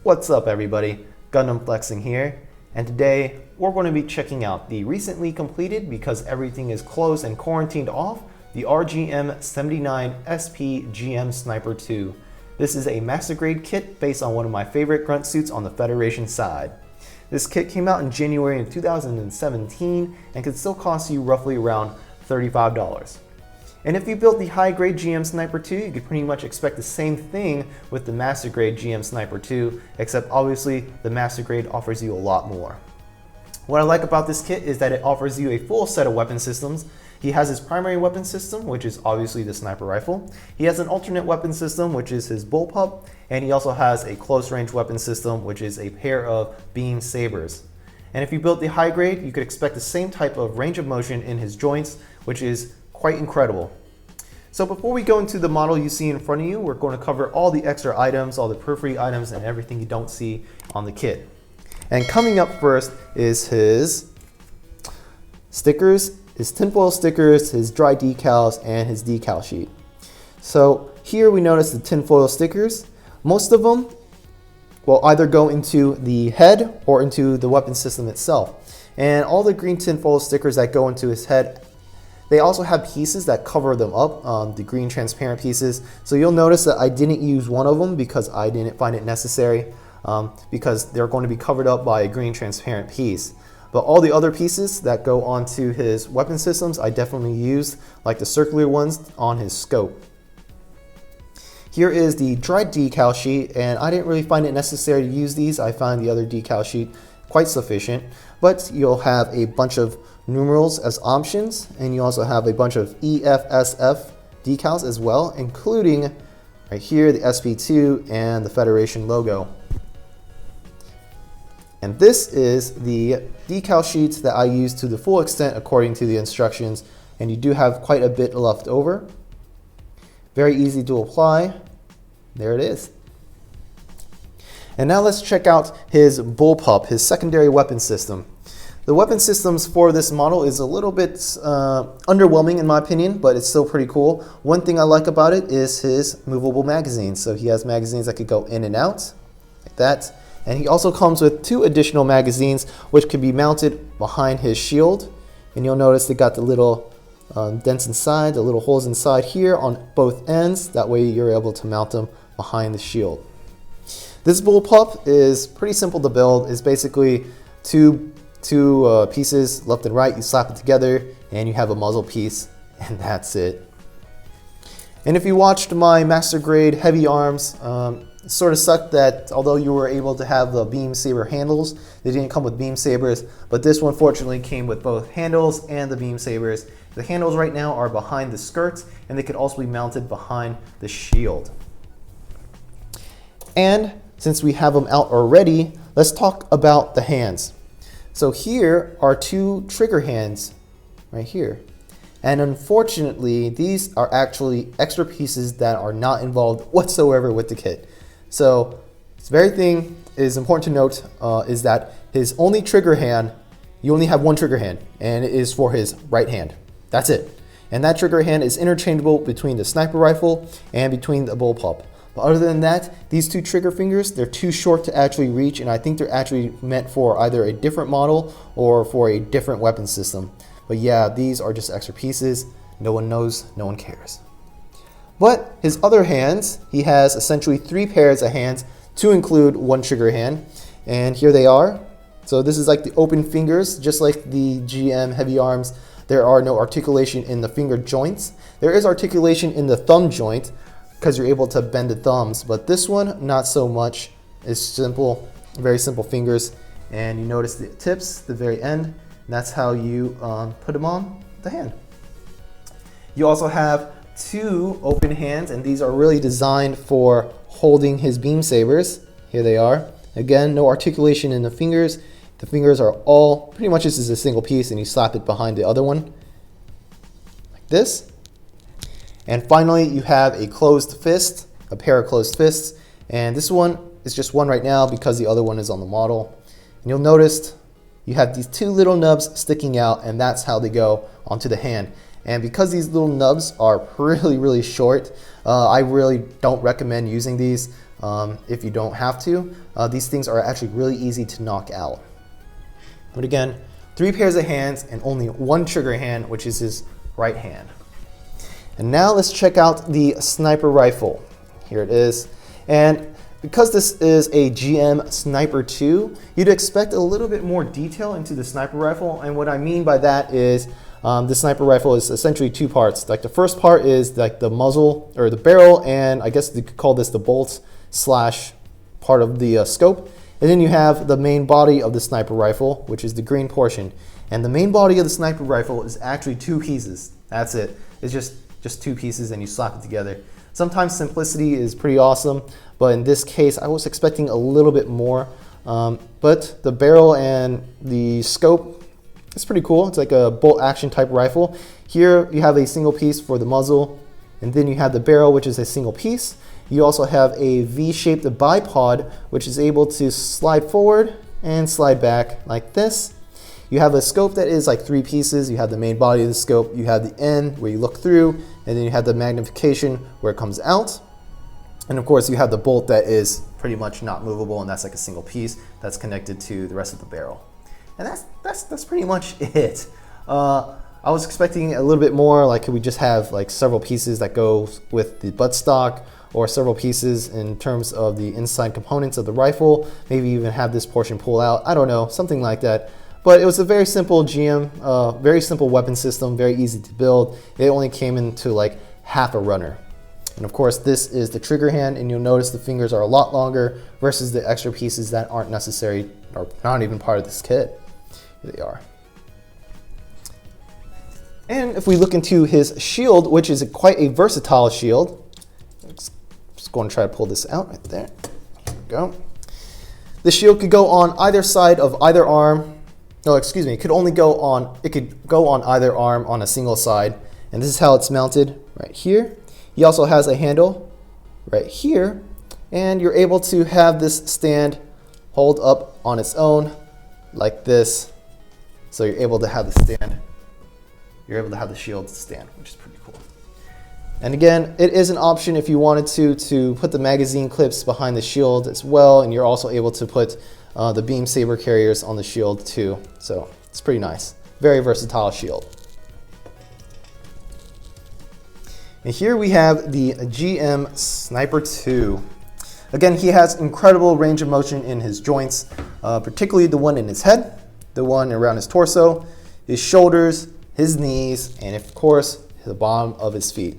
What's up everybody, Gundam Flexing here, and today we're going to be checking out the recently completed, because everything is closed and quarantined off, the RGM-79SP GM Sniper II. This is a master grade kit based on one of my favorite grunt suits on the Federation side. This kit came out in January of 2017 and could still cost you roughly around $35. And if you built the high grade GM Sniper II, you could pretty much expect the same thing with the master grade GM Sniper II, except obviously the master grade offers you a lot more. What I like about this kit is that it offers you a full set of weapon systems. He has his primary weapon system, which is obviously the sniper rifle. He has an alternate weapon system, which is his Bullpup, and he also has a close range weapon system, which is a pair of Beam Sabers. And if you built the high grade, you could expect the same type of range of motion in his joints, which is quite incredible. So before we go into the model you see in front of you, we're going to cover all the extra items, all the periphery items, and everything you don't see on the kit. And coming up first is his stickers, his tinfoil stickers, his dry decals, and his decal sheet. So here we notice the tinfoil stickers. Most of them will either go into the head or into the weapon system itself. And all the green tinfoil stickers that go into his head, they also have pieces that cover them up, the green transparent pieces. So you'll notice that I didn't use one of them because I didn't find it necessary, because they're going to be covered up by a green transparent piece. But all the other pieces that go onto his weapon systems, I definitely used, like the circular ones on his scope. Here is the dry decal sheet, and I didn't really find it necessary to use these. I found the other decal sheet quite sufficient, but you'll have a bunch of numerals as options, and you also have a bunch of EFSF decals as well, including right here the SP2 and the Federation logo. And this is the decal sheets that I used to the full extent according to the instructions, and you do have quite a bit left over. Very easy to apply. There it is. And now let's check out his Bullpup, his secondary weapon system. The weapon systems for this model is a little bit underwhelming in my opinion, but it's still pretty cool. One thing I like about it is his movable magazines. So he has magazines that could go in and out, like that. And he also comes with 2 additional magazines, which can be mounted behind his shield. And you'll notice they got the little dents inside, the little holes inside here on both ends. That way you're able to mount them behind the shield. This Bullpup is pretty simple to build. It's basically two pieces left and right. You slap it together and you have a muzzle piece, and that's it. And if you watched my master grade heavy arms, it sort of sucked that although you were able to have the Beam Saber handles, they didn't come with Beam Sabers, but this one fortunately came with both handles and the Beam Sabers. The handles right now are behind the skirts, and they could also be mounted behind the shield. And since we have them out already, let's talk about the hands. So here are 2 trigger hands right here. And unfortunately, these are actually extra pieces that are not involved whatsoever with the kit. So this very thing is important to note, is that his only trigger hand, you only have one trigger hand, and it is for his right hand. That's it. And that trigger hand is interchangeable between the sniper rifle and between the Bullpup. But other than that, these 2 trigger fingers, they're too short to actually reach, and I think they're actually meant for either a different model or for a different weapon system. But yeah, these are just extra pieces. No one knows, no one cares. But his other hands, he has essentially 3 pairs of hands to include 1 trigger hand. And here they are. So this is like the open fingers, just like the GM heavy arms. There are no articulation in the finger joints. There is articulation in the thumb joint, because you're able to bend the thumbs, but this one, not so much. It's simple, very simple fingers, and you notice the tips, the very end, and that's how you put them on the hand. You also have 2 open hands, and these are really designed for holding his Beam Sabers. Here they are. Again, no articulation in the fingers. The fingers are all pretty much just as a single piece, and you slap it behind the other one, like this. And finally, you have a closed fist, a pair of closed fists. And this one is just one right now because the other one is on the model. And you'll notice you have these 2 little nubs sticking out, and that's how they go onto the hand. And because these little nubs are really short, I really don't recommend using these. if you don't have to. These things are actually really easy to knock out. But again, 3 pairs of hands and only 1 trigger hand, which is his right hand. And now let's check out the sniper rifle. Here it is. And because this is a GM Sniper II, you'd expect a little bit more detail into the sniper rifle. And what I mean by that is the sniper rifle is essentially 2 parts. Like the first part is like the muzzle or the barrel, and I guess you could call this the bolt slash part of the scope. And then you have the main body of the sniper rifle, which is the green portion. And the main body of the sniper rifle is actually 2 pieces. That's it. It's just 2 pieces and you slap it together. Sometimes simplicity is pretty awesome, but in this case, I was expecting a little bit more. But the barrel and the scope, it's pretty cool. It's like a bolt action type rifle. Here you have a single piece for the muzzle, and then you have the barrel, which is a single piece. You also have a V-shaped bipod, which is able to slide forward and slide back like this. You have a scope that is like 3 pieces. You have the main body of the scope, you have the end where you look through, and then you have the magnification where it comes out. And of course you have the bolt that is pretty much not movable, and that's like a single piece that's connected to the rest of the barrel. And that's pretty much it. I was expecting a little bit more, like could we just have like several pieces that go with the buttstock, or several pieces in terms of the inside components of the rifle, maybe even have this portion pull out, I don't know, something like that. But it was a very simple GM, very simple weapon system, very easy to build. It only came into like half a runner. And of course, this is the trigger hand, and you'll notice the fingers are a lot longer versus the extra pieces that aren't necessary or not even part of this kit. Here they are. And if we look into his shield, which is quite a versatile shield, just going to try to pull this out right there. Here we go. The shield could go on either side of either arm. No, excuse me, it could go on either arm on a single side, and this is how it's mounted right here. He also has a handle right here, and you're able to have this stand hold up on its own like this. So you're able to have the stand, you're able to have the shield stand, which is pretty cool. And again, it is an option if you wanted to put the magazine clips behind the shield as well, and you're also able to put the Beam Saber carriers on the shield too. So it's pretty nice. Very versatile shield. And here we have the GM Sniper II. Again, he has incredible range of motion in his joints, particularly the one in his head, the one around his torso, his shoulders, his knees, and of course, the bottom of his feet.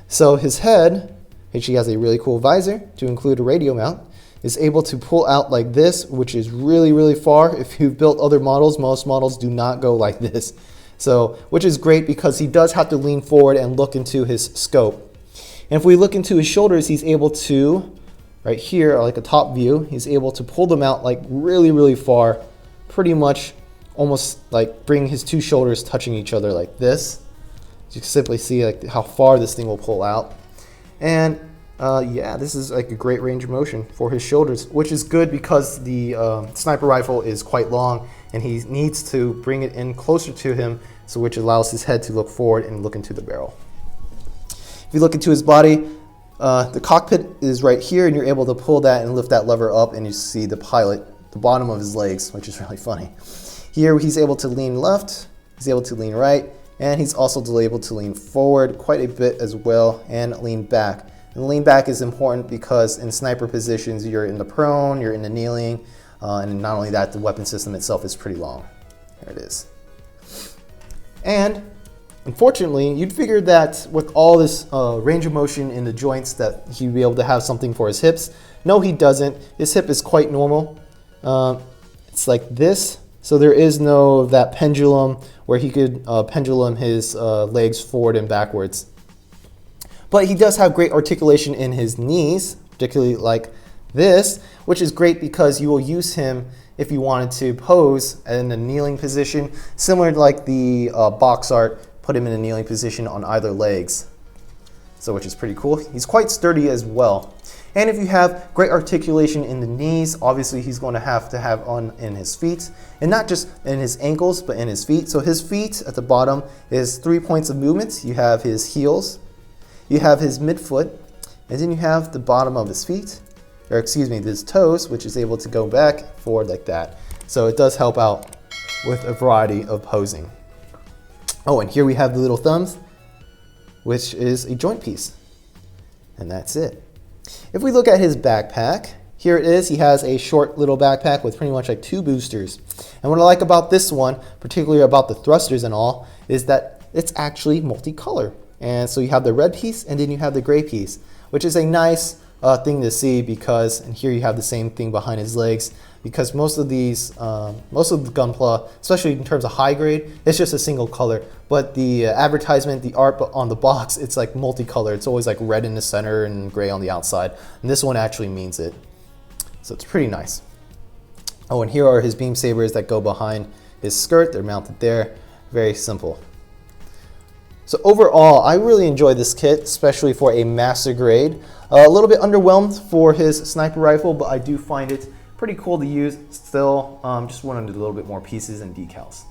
So his head, which he has a really cool visor to include a radio mount, is able to pull out like this, which is really, really far. If you've built other models, most models do not go like this. So, which is great because he does have to lean forward and look into his scope. And if we look into his shoulders, he's able to, right here, like a top view, he's able to pull them out like really, really far, pretty much almost like bring his 2 shoulders touching each other like this. You can simply see like how far this thing will pull out. And yeah, this is like a great range of motion for his shoulders, which is good because the sniper rifle is quite long and he needs to bring it in closer to him, so which allows his head to look forward and look into the barrel. If you look into his body, the cockpit is right here, and you're able to pull that and lift that lever up, and you see the pilot, the bottom of his legs, which is really funny. Here he's able to lean left, he's able to lean right, and he's also able to lean forward quite a bit as well and lean back. And lean back is important because in sniper positions, you're in the prone, you're in the kneeling, and not only that, the weapon system itself is pretty long. There it is. And unfortunately, you'd figure that with all this range of motion in the joints that he'd be able to have something for his hips. No, he doesn't. His hip is quite normal. It's like this. So there is no that pendulum where he could pendulum his legs forward and backwards. But he does have great articulation in his knees, particularly like this, which is great because you will use him if you wanted to pose in a kneeling position, similar to like the box art, put him in a kneeling position on either legs. So which is pretty cool. He's quite sturdy as well. And if you have great articulation in the knees, obviously he's going to have on in his feet, and not just in his ankles, but in his feet. So his feet at the bottom is 3 points of movement. You have his heels, you have his midfoot, and then you have the bottom of his feet, or excuse me, these toes, which is able to go back, forward like that. So it does help out with a variety of posing. Oh, and here we have the little thumbs, which is a joint piece. And that's it. If we look at his backpack, here it is. He has a short little backpack with pretty much like 2 boosters. And what I like about this one, particularly about the thrusters and all, is that it's actually multicolor. And so you have the red piece and then you have the gray piece, which is a nice thing to see because, and here you have the same thing behind his legs, because most of these, most of the Gunpla, especially in terms of high grade, it's just a single color. But the advertisement, the art on the box, it's like multicolored. It's always like red in the center and gray on the outside. And this one actually means it. So it's pretty nice. Oh, and here are his beam sabers that go behind his skirt. They're mounted there. Very simple. So overall, I really enjoyed this kit, especially for a master grade. A little bit underwhelmed for his sniper rifle, but I do find it pretty cool to use still. Just wanted a little bit more pieces and decals.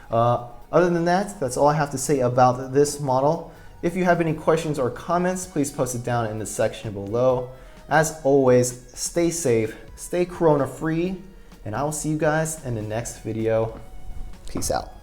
Other than that, that's all I have to say about this model. If you have any questions or comments, please post it down in the section below. As always, stay safe, stay corona free, and I will see you guys in the next video. Peace out.